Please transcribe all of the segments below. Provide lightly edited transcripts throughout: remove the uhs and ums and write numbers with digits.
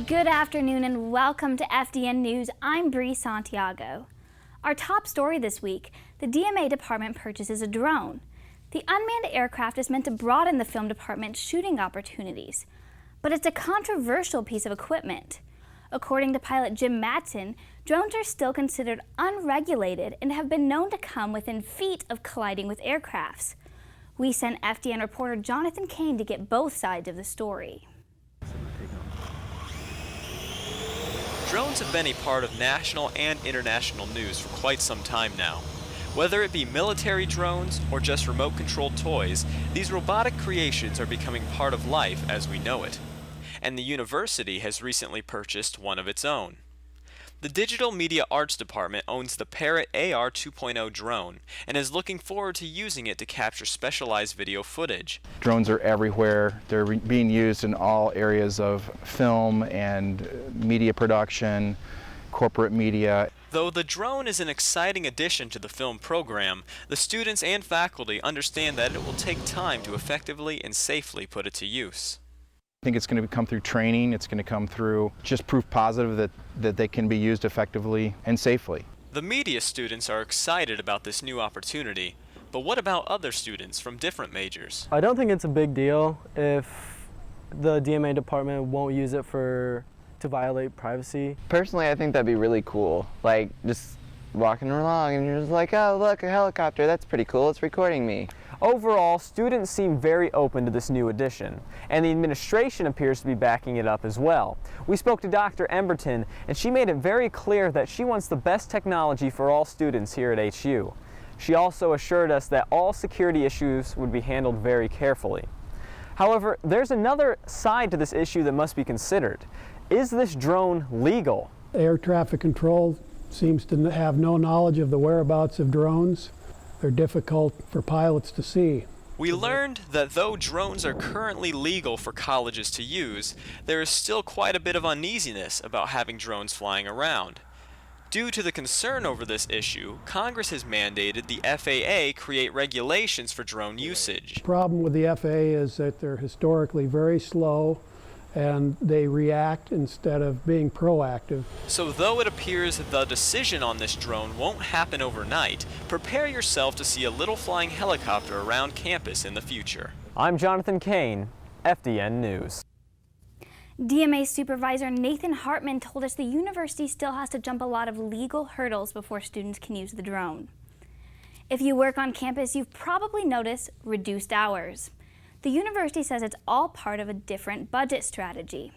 Good afternoon and welcome to FDN News. I'm SANTIAGO. Our top story this week, the DMA department purchases a drone. The unmanned aircraft is meant to broaden the film department's shooting opportunities, but it's a controversial piece of equipment. According to pilot Jim MADSEN, drones are still considered unregulated and have been known to come within feet of colliding with aircrafts. We sent FDN reporter JONATHON to get both sides of the story. Drones have been a part of national and international news for quite some time now. Whether it be military drones or just remote-controlled toys, these robotic creations are becoming part of life as we know it. And the university has recently purchased one of its own. The Digital Media Arts Department owns the Parrot AR 2.0 drone and is looking forward to using it to capture specialized video footage. Drones are everywhere. They're being used in all areas of film and media production, corporate media. Though the drone is an exciting addition to the film program, the students and faculty understand that it will take time to effectively and safely put it to use. I think it's going to come through training. It's going to come through just proof positive that they can be used effectively and safely. The media students are excited about this new opportunity, but what about other students from different majors? I don't think it's a big deal if the DMA department won't use it to violate privacy. Personally, I think that'd be really cool. Like just walking along and you're just like, oh look, a helicopter, that's pretty cool, it's recording me. Overall, students seem very open to this new addition, and the administration appears to be backing it up as well. We spoke to Dr. EMBERTON, and she made it very clear that she wants the best technology for all students here at HU. She also assured us that all security issues would be handled very carefully. However, there's another side to this issue that must be considered. Is this drone legal? Air traffic control seems to have no knowledge of the whereabouts of drones. They're difficult for pilots to see. We learned that though drones are currently legal for colleges to use, there is still quite a bit of uneasiness about having drones flying around. Due to the concern over this issue, Congress has mandated the FAA create regulations for drone usage. The problem with the FAA is that they're historically very slow and they react instead of being proactive. So though it appears the decision on this drone won't happen overnight, prepare yourself to see a little flying helicopter around campus in the future. I'm Jonathan Kane, FDN News. DMA supervisor Nathan Hartman told us the university still has to jump a lot of legal hurdles before students can use the drone. If you work on campus, you've probably noticed reduced hours. The university says it's all part of a different budget strategy.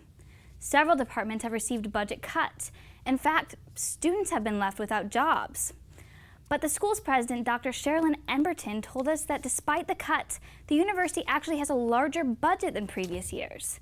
Several departments have received budget cuts. In fact, students have been left without jobs. But the school's president, Dr. SHERILYN told us that despite the cuts, the university actually has a larger budget than previous years.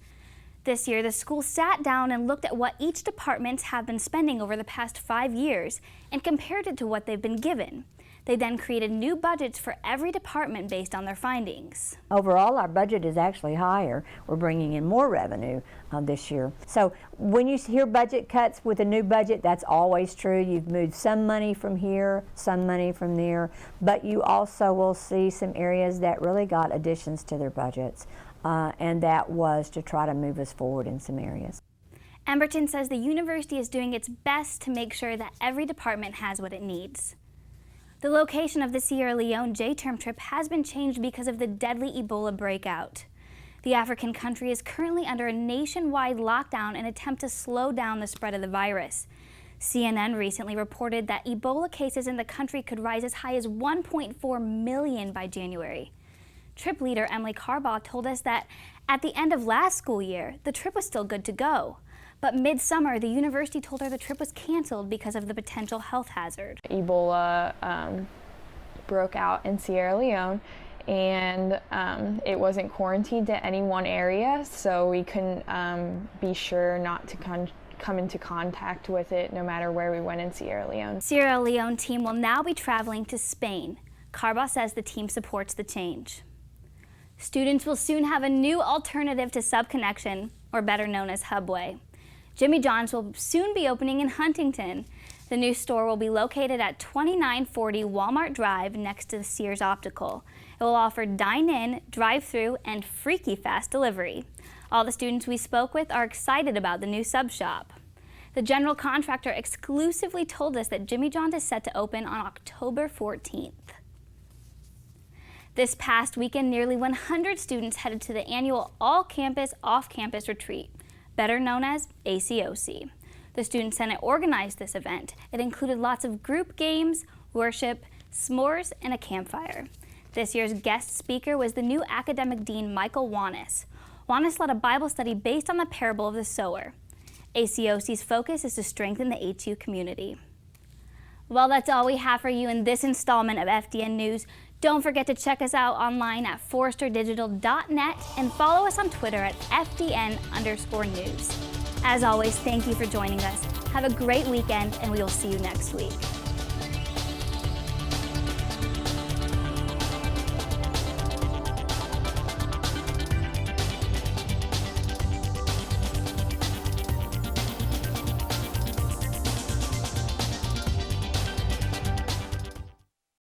This year, the school sat down and looked at what each department have been spending over the past 5 years and compared it to what they've been given. They then created new budgets for every department based on their findings. Overall, our budget is actually higher. We're bringing in more revenue this year. So when you hear budget cuts with a new budget, that's always true. You've moved some money from here, some money from there, but you also will see some areas that really got additions to their budgets, and that was to try to move us forward in some areas. EMBERTON says the university is doing its best to make sure that every department has what it needs. The location of the Sierra Leone J-term trip has been changed because of the deadly Ebola breakout. The African country is currently under a nationwide lockdown in an attempt to slow down the spread of the virus. CNN recently reported that Ebola cases in the country could rise as high as 1.4 million by January. Trip leader Emily CARBAUGH told us that at the end of last school year, the trip was still good to go. But mid-summer, the university told her the trip was canceled because of the potential health hazard. Ebola broke out in Sierra Leone, and it wasn't quarantined to any one area, so we couldn't be sure not to come into contact with it no matter where we went in Sierra Leone. Sierra Leone team will now be traveling to Spain. CARBAUGH says the team supports the change. Students will soon have a new alternative to SubConnection, or better known as Hubway. Jimmy John's will soon be opening in Huntington. The new store will be located at 2940 Walmart Drive next to the Sears Optical. It will offer dine-in, drive-through, and freaky fast delivery. All the students we spoke with are excited about the new sub shop. The general contractor exclusively told us that Jimmy John's is set to open on October 14th. This past weekend, nearly 100 students headed to the annual all-campus, off-campus retreat, better known as ACOC. The Student Senate organized this event. It included lots of group games, worship, s'mores, and a campfire. This year's guest speaker was the new academic dean, Michael Wanis. Wanis led a Bible study based on the parable of the sower. ACOC's focus is to strengthen the HU community. Well, that's all we have for you in this installment of FDN News. Don't forget to check us out online at forresterdigital.net and follow us on Twitter at FDN_news. As always, thank you for joining us. Have a great weekend, and we will see you next week.